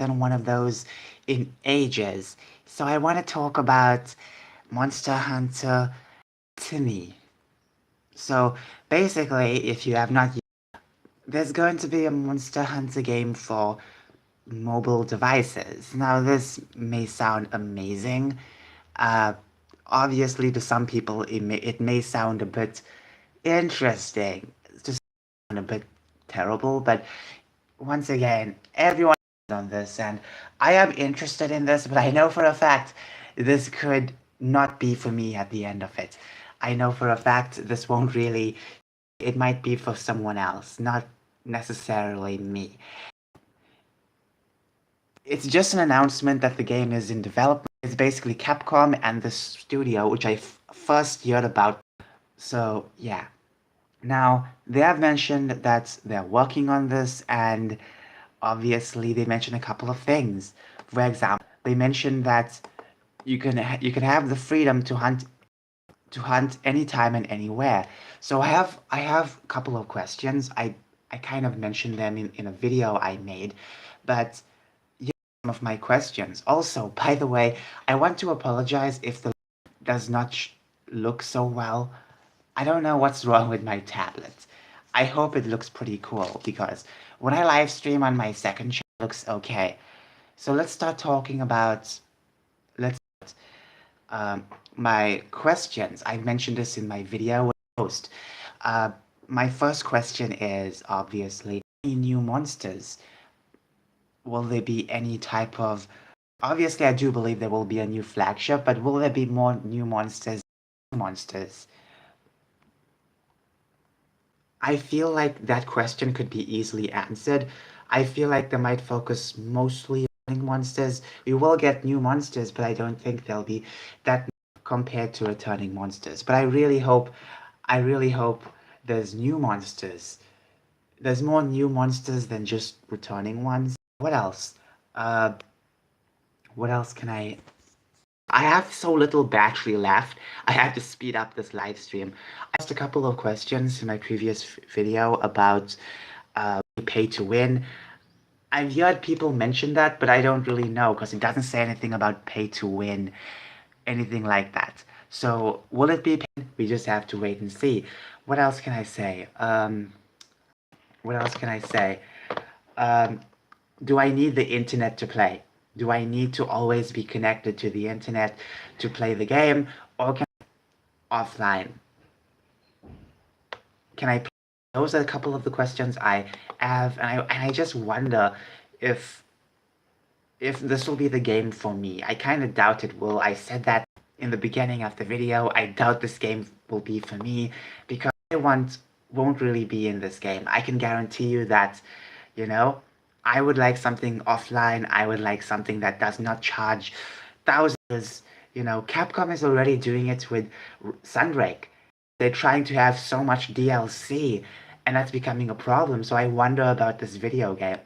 done one of those in ages. So I want to talk about Monster Hunter Timmy. So basically, if you have not, there's going to be a Monster Hunter game for mobile devices. Now, this may sound amazing. Uh, Obviously, to some people, it may sound a bit interesting. It's just a bit terrible, but once again, everyone is on this, and I am interested in this, but I know for a fact this could not be for me at the end of it. I know for a fact this won't really, it might be for someone else, not necessarily me. It's just an announcement that the game is in development. It's basically Capcom and the studio, which I first heard about. So, yeah. Now, they have mentioned that they're working on this, and obviously they mentioned a couple of things. For example, they mentioned that you can have the freedom to hunt anytime and anywhere. So I have a couple of questions. I kind of mentioned them in a video I made, but yeah, some of my questions. Also, by the way, I want to apologize if the does not look so well. I don't know what's wrong with my tablet. I hope it looks pretty cool because when I live stream on my second channel, it looks okay. So let's start talking about let's um, my questions. I mentioned this in my video post. Uh, my first question is obviously any new monsters. Will there be any type of? Obviously, I do believe there will be a new flagship, but will there be more new monsters? Monsters. I feel like that question could be easily answered. I feel like they might focus mostly on monsters. We will get new monsters, but I don't think they'll be that compared to returning monsters. But I really hope there's new monsters. There's more new monsters than just returning ones. What else? Uh, what else can I have so little battery left. I had to speed up this live stream. I asked a couple of questions in my previous video about pay to win. I've heard people mention that, but I don't really know because it doesn't say anything about pay to win, anything like that. So will it be paid? We just have to wait and see. What else can I say? What else can I say? Um, do I need the internet to play? Do I need to always be connected to the internet to play the game, or can I offline? Can I play? Those are a couple of the questions I have, and I just wonder if if this will be the game for me. I kind of doubt it will. I said that in the beginning of the video. I doubt this game will be for me because I won't really be in this game. I can guarantee you that, you know, I would like something offline. I would like something that does not charge thousands. You know, Capcom is already doing it with Sunbreak. They're trying to have so much DLC, and that's becoming a problem. So I wonder about this video game.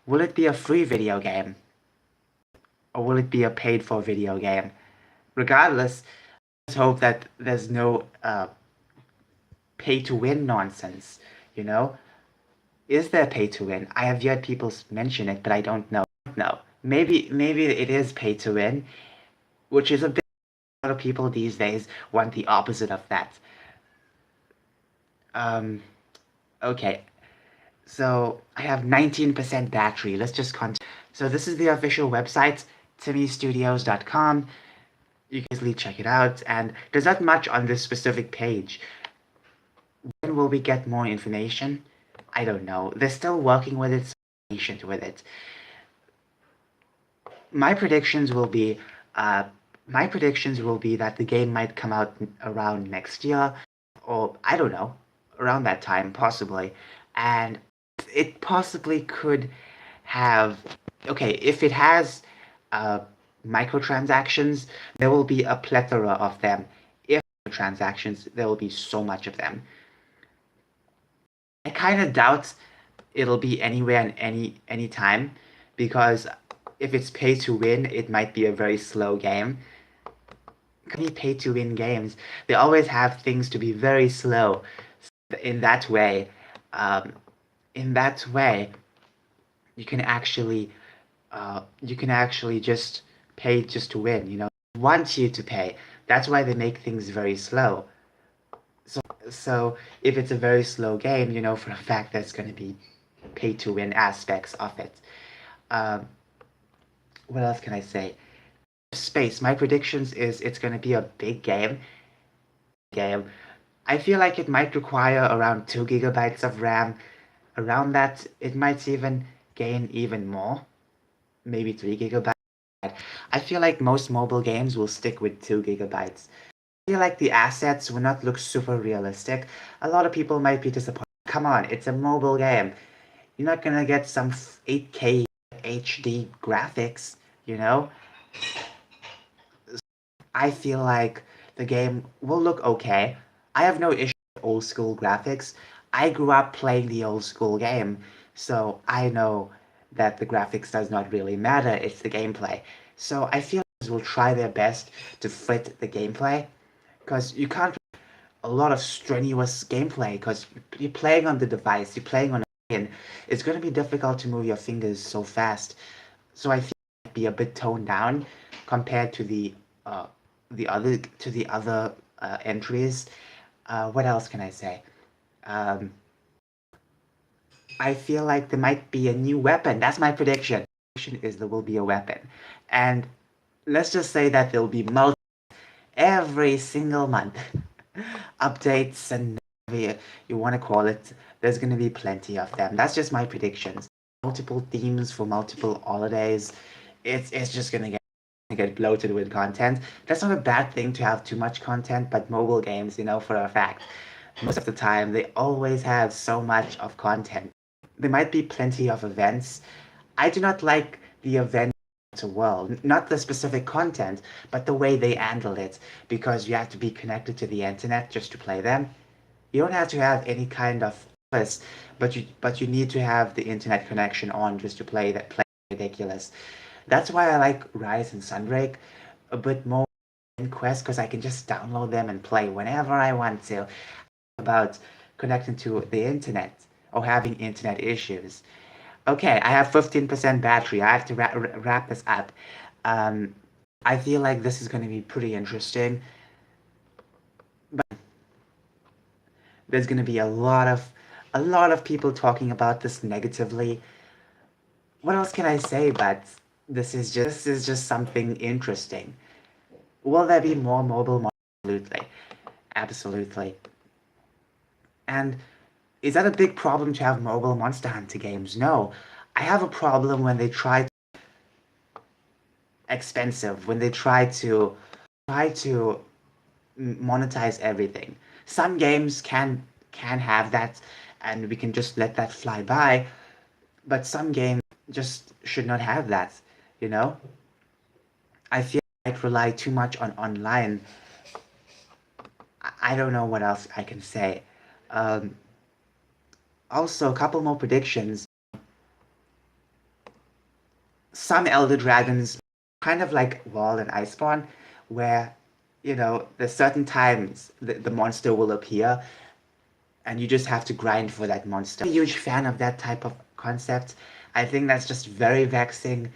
Will it be a free video game? Or will it be a paid for video game? Regardless, let's hope that there's no pay to win nonsense, you know? Is there pay to win? I have heard people mention it, but I don't know. No. Maybe it is pay to win, which is a lot of people these days want the opposite of that. Um, okay. So I have 19% battery. Let's just continue. So this is the official website, timmystudios.com. You can easily check it out, and there's not much on this specific page. When will we get more information? I don't know. They're still working with it, so I'm patient with it. My predictions will be, uh, my predictions will be that the game might come out around next year, or I don't know, around that time possibly, and it possibly could have. Okay, if it has uh, microtransactions, there will be a plethora of them. If transactions, there will be so much of them. I kind of doubt it'll be anywhere and any time because if it's pay to win, it might be a very slow game. Any pay to win games, they always have things to be very slow. In that way, um, in that way, you can actually you can actually just pay just to win, you know. They want you to pay. That's why they make things very slow. So if it's a very slow game, you know for a fact there's going to be pay to win aspects of it. Um, what else can I say? Space. My predictions is it's going to be a big game. I feel like it might require around 2 gigabytes of RAM. Around that, it might even gain even more, maybe 3 gigabytes. I feel like most mobile games will stick with 2 gigabytes. I feel like the assets will not look super realistic. A lot of people might be disappointed. Come on, it's a mobile game. You're not gonna get some 8K HD graphics, you know? I feel like the game will look okay. I have no issue with old school graphics. I grew up playing the old school game, so I know that the graphics does not really matter, it's the gameplay. So I feel like will try their best to fit the gameplay, because you can't a lot of strenuous gameplay, because you're playing on the device, you're playing on a screen. It's going to be difficult to move your fingers so fast. So I feel it might be a bit toned down compared to uh, the other entries. What else can I say? Um, I feel like there might be a new weapon. That's my prediction. Prediction is there will be a weapon, and let's just say that there'll be every single month. Updates and whatever you want to call it. There's going to be plenty of them. That's just my predictions. Multiple themes for multiple holidays. It's just going to get bloated with content. That's not a bad thing to have too much content, but mobile games, you know, for a fact, most of the time they always have so much of content. There might be plenty of events. I do not like the event world, not the specific content, but the way they handle it, because you have to be connected to the internet just to play them. You don't have to have any kind of service, but you need to have the internet connection on just to play that play ridiculous. That's why I like Rise and Sunbreak a bit more than Quest, because I can just download them and play whenever I want to. About connecting to the internet or having internet issues. Okay, I have 15% battery. I have to wrap this up. Um, I feel like this is going to be pretty interesting, but there's going to be a lot of people talking about this negatively. What else can I say? But this is just something interesting. Will there be more mobile? Absolutely, absolutely. And is that a big problem to have mobile Monster Hunter games? No, I have a problem when they try expensive, when they try to monetize everything. Some games can have that, and we can just let that fly by. But some games just should not have that. You know, I feel like rely too much on online. I don't know what else I can say. Um, Also, a couple more predictions. Some Elder Dragons, kind of like Wall and Iceborne, where there's certain times the monster will appear and you just have to grind for that monster. I'm a huge fan of that type of concept. I think that's just very vexing.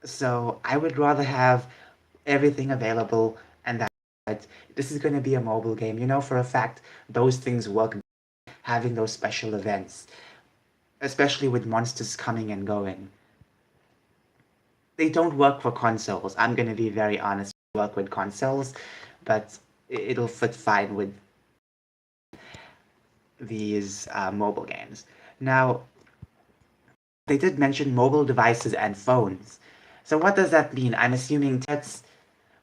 So I would rather have everything available, and that this is going to be a mobile game. You know for a fact those things work, having those special events, especially with monsters coming and going. They don't work for consoles. I'm going to be very honest, work with consoles, but it'll fit fine with these mobile games. Now, they did mention mobile devices and phones. So what does that mean? I'm assuming that's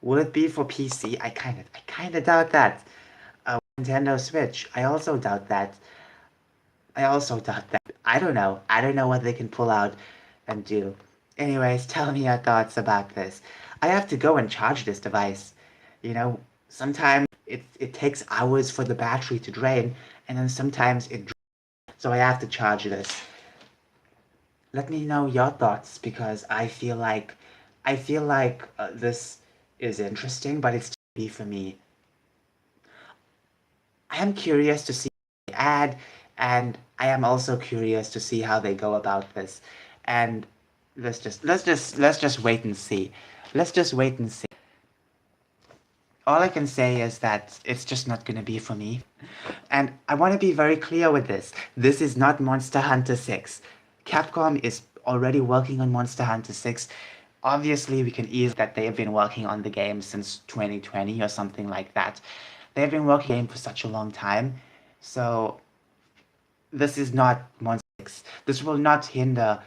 will it be for PC? I kind of doubt that. Nintendo Switch. I also doubt that. I also doubt that. I don't know. I don't know what they can pull out and do. Anyways, tell me your thoughts about this. I have to go and charge this device. Sometimes it takes hours for the battery to drain, and then sometimes so I have to charge this. Let me know your thoughts, because I feel like this is interesting, but it's be for me. I am curious to see the ad and I am also curious to see how they go about this. And let's just wait and see. Let's just wait and see. All I can say is that it's just not gonna be for me. And I want to be very clear with this. This is not Monster Hunter 6. Capcom is already working on Monster Hunter 6. Obviously, we can easily that they have been working on the game since 2020 or something like that. They've been working on the game for such a long time. So this is not Monster 6. This will not hinder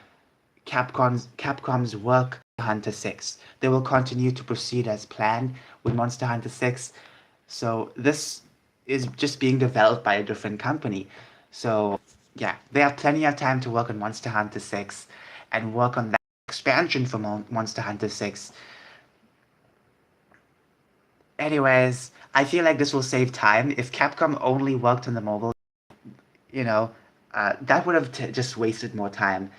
Capcom's work on Hunter 6. They will continue to proceed as planned with Monster Hunter 6. So this is just being developed by a different company. So yeah, they have plenty of time to work on Monster Hunter 6 and work on that expansion for Monster Hunter 6. Anyways, I feel like this will save time. If Capcom only worked on the mobile, you know, that would have just wasted more time.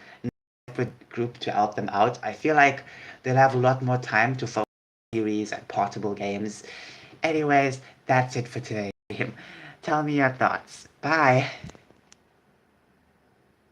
Separate group to help them out. I feel like they'll have a lot more time to focus on series and portable games. Anyways, that's it for today. Tell me your thoughts. Bye.